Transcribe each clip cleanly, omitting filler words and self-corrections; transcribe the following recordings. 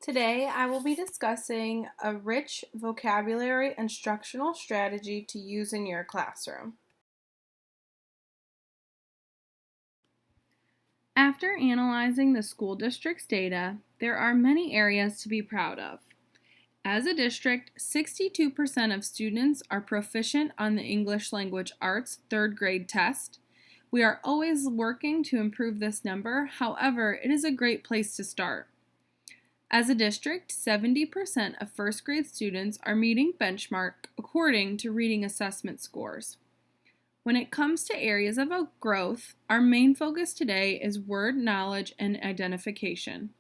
Today, I will be discussing a rich vocabulary instructional strategy to use in your classroom. After analyzing the school district's data, there are many areas to be proud of. As a district, 62% of students are proficient on the English Language Arts third grade test. We are always working to improve this number, however, it is a great place to start. As a district, 70% of first grade students are meeting benchmark according to reading assessment scores. When it comes to areas of growth, our main focus today is word knowledge and identification.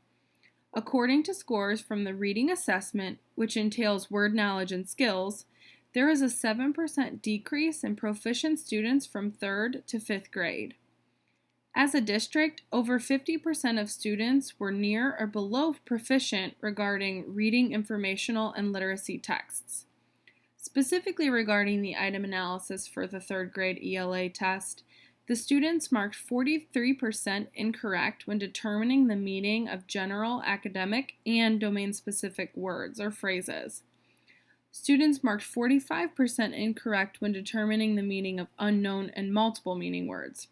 According to scores from the reading assessment, which entails word knowledge and skills, there is a 7% decrease in proficient students from 3rd to 5th grade. As a district, over 50% of students were near or below proficient regarding reading informational and literacy texts. Specifically regarding the item analysis for the 3rd grade ELA test, the students marked 43% incorrect when determining the meaning of general, academic, and domain-specific words or phrases. Students marked 45% incorrect when determining the meaning of unknown and multiple meaning words.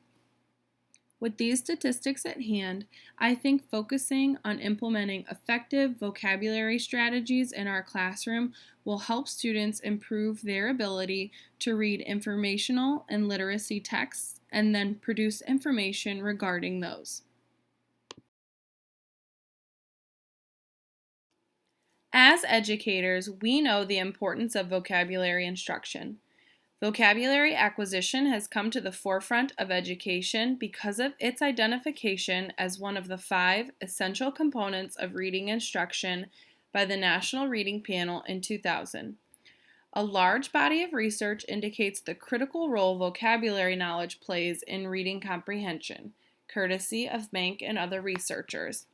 With these statistics at hand, I think focusing on implementing effective vocabulary strategies in our classroom will help students improve their ability to read informational and literacy texts and then produce information regarding those. As educators, we know the importance of vocabulary instruction. Vocabulary acquisition has come to the forefront of education because of its identification as one of the 5 essential components of reading instruction by the National Reading Panel in 2000. A large body of research indicates the critical role vocabulary knowledge plays in reading comprehension, courtesy of Bank and other researchers.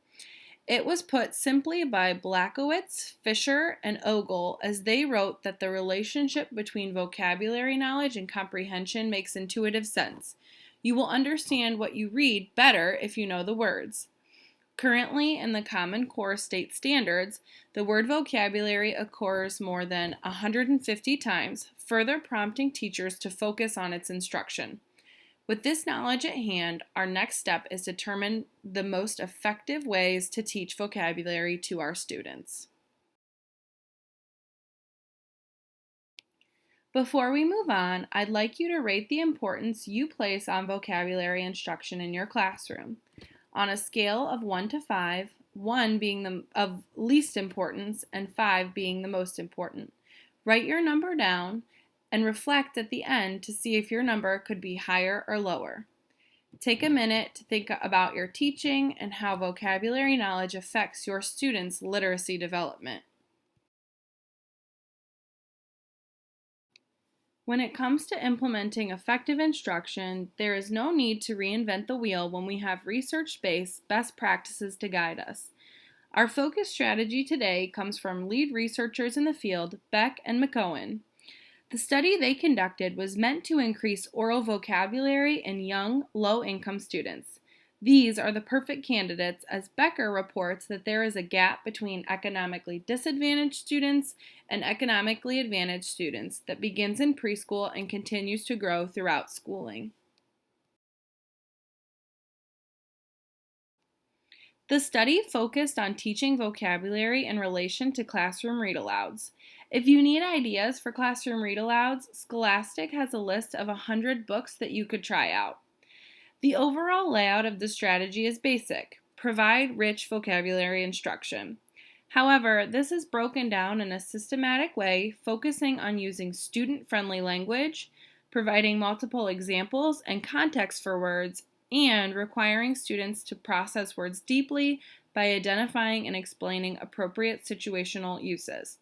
It was put simply by Blackowitz, Fisher, and Ogle as they wrote that the relationship between vocabulary knowledge and comprehension makes intuitive sense. You will understand what you read better if you know the words. Currently, in the Common Core state standards, the word vocabulary occurs more than 150 times, further prompting teachers to focus on its instruction. With this knowledge at hand, our next step is to determine the most effective ways to teach vocabulary to our students. Before we move on, I'd like you to rate the importance you place on vocabulary instruction in your classroom. On a scale of 1 to 5, 1 being the of least importance and 5 being the most important. Write your number down and reflect at the end to see if your number could be higher or lower. Take a minute to think about your teaching and how vocabulary knowledge affects your students' literacy development. When it comes to implementing effective instruction, there is no need to reinvent the wheel when we have research-based best practices to guide us. Our focus strategy today comes from lead researchers in the field, Beck and McCohen. The study they conducted was meant to increase oral vocabulary in young, low-income students. These are the perfect candidates as Becker reports that there is a gap between economically disadvantaged students and economically advantaged students that begins in preschool and continues to grow throughout schooling. The study focused on teaching vocabulary in relation to classroom read-alouds. If you need ideas for classroom read-alouds, Scholastic has a list of 100 books that you could try out. The overall layout of the strategy is basic. Provide rich vocabulary instruction. However, this is broken down in a systematic way, focusing on using student-friendly language, providing multiple examples and context for words, and requiring students to process words deeply by identifying and explaining appropriate situational uses.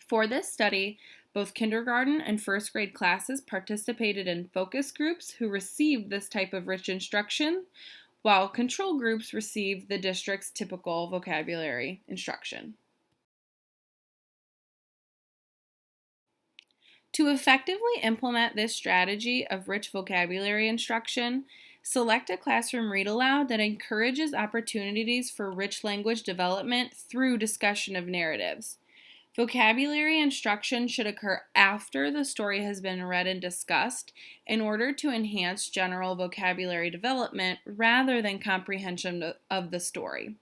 For this study, both kindergarten and first grade classes participated in focus groups who received this type of rich instruction, while control groups received the district's typical vocabulary instruction. To effectively implement this strategy of rich vocabulary instruction, Select a classroom read aloud that encourages opportunities for rich language development through discussion of narratives. Vocabulary instruction should occur after the story has been read and discussed in order to enhance general vocabulary development rather than comprehension of the story.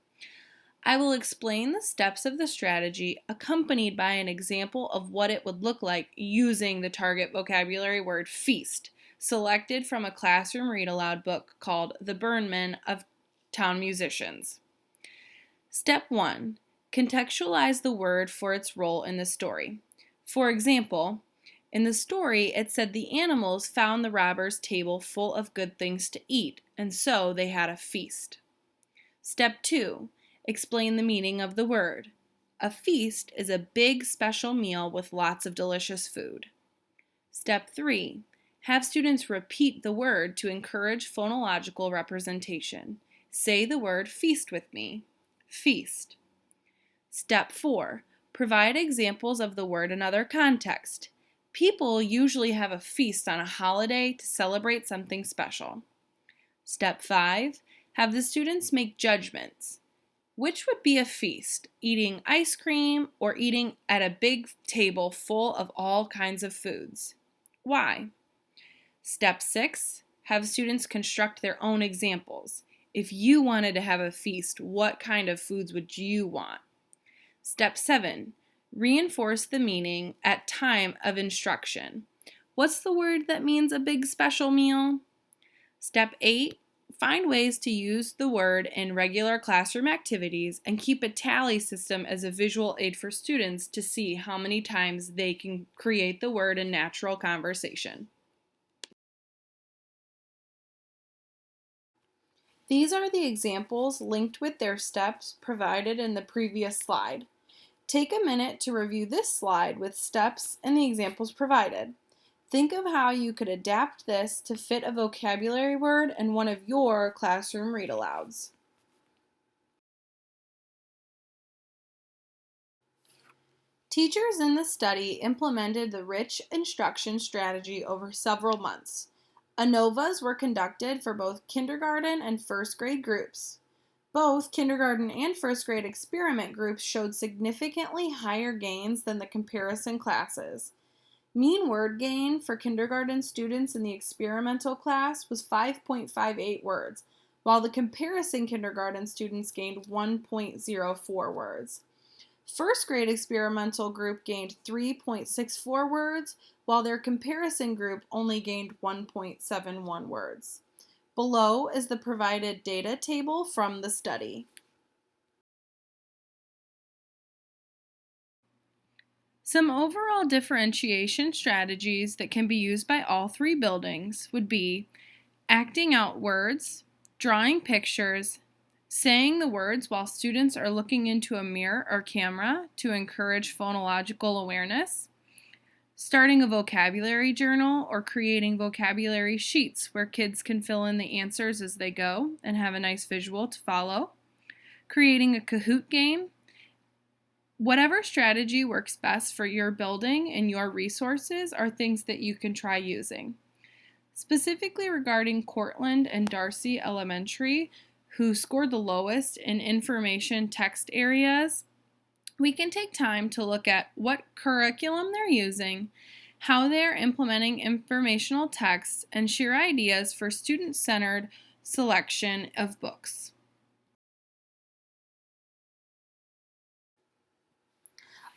I will explain the steps of the strategy accompanied by an example of what it would look like using the target vocabulary word feast, selected from a classroom read-aloud book called The Burnman of Town Musicians. Step 1. Contextualize the word for its role in the story. For example, in the story it said the animals found the robbers' table full of good things to eat, and so they had a feast. Step 2. Explain the meaning of the word. A feast is a big special meal with lots of delicious food. Step 3. Have students repeat the word to encourage phonological representation. Say the word feast with me. Feast. Step 4. Provide examples of the word in other contexts. People usually have a feast on a holiday to celebrate something special. Step 5. Have the students make judgments. Which would be a feast, eating ice cream or eating at a big table full of all kinds of foods? Why? Step 6. Have students construct their own examples. If you wanted to have a feast, what kind of foods would you want? Step 7. Reinforce the meaning at time of instruction. What's the word that means a big special meal? Step 8. Find ways to use the word in regular classroom activities and keep a tally system as a visual aid for students to see how many times they can create the word in natural conversation. These are the examples linked with their steps provided in the previous slide. Take a minute to review this slide with steps and the examples provided. Think of how you could adapt this to fit a vocabulary word in one of your classroom read-alouds. Teachers in the study implemented the rich instruction strategy over several months. ANOVAs were conducted for both kindergarten and first grade groups. Both kindergarten and first grade experiment groups showed significantly higher gains than the comparison classes. Mean word gain for kindergarten students in the experimental class was 5.58 words, while the comparison kindergarten students gained 1.04 words. First grade experimental group gained 3.64 words, while their comparison group only gained 1.71 words. Below is the provided data table from the study. Some overall differentiation strategies that can be used by all three buildings would be acting out words, drawing pictures, saying the words while students are looking into a mirror or camera to encourage phonological awareness, starting a vocabulary journal or creating vocabulary sheets where kids can fill in the answers as they go and have a nice visual to follow, creating a Kahoot game. Whatever strategy works best for your building and your resources are things that you can try using. Specifically regarding Cortland and Darcy Elementary, who scored the lowest in information text areas, we can take time to look at what curriculum they're using, how they're implementing informational text, and share ideas for student-centered selection of books.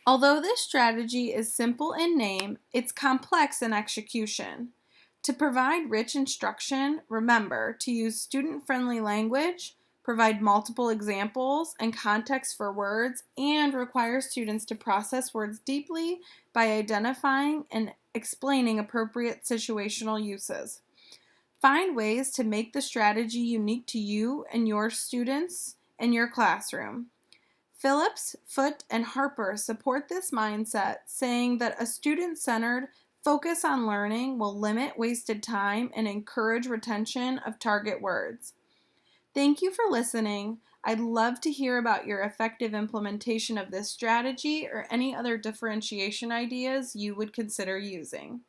Although this strategy is simple in name, it's complex in execution. To provide rich instruction, remember to use student-friendly language, provide multiple examples and context for words, and require students to process words deeply by identifying and explaining appropriate situational uses. Find ways to make the strategy unique to you and your students in your classroom. Phillips, Foote, and Harper support this mindset, saying that a student-centered focus on learning will limit wasted time and encourage retention of target words. Thank you for listening. I'd love to hear about your effective implementation of this strategy or any other differentiation ideas you would consider using.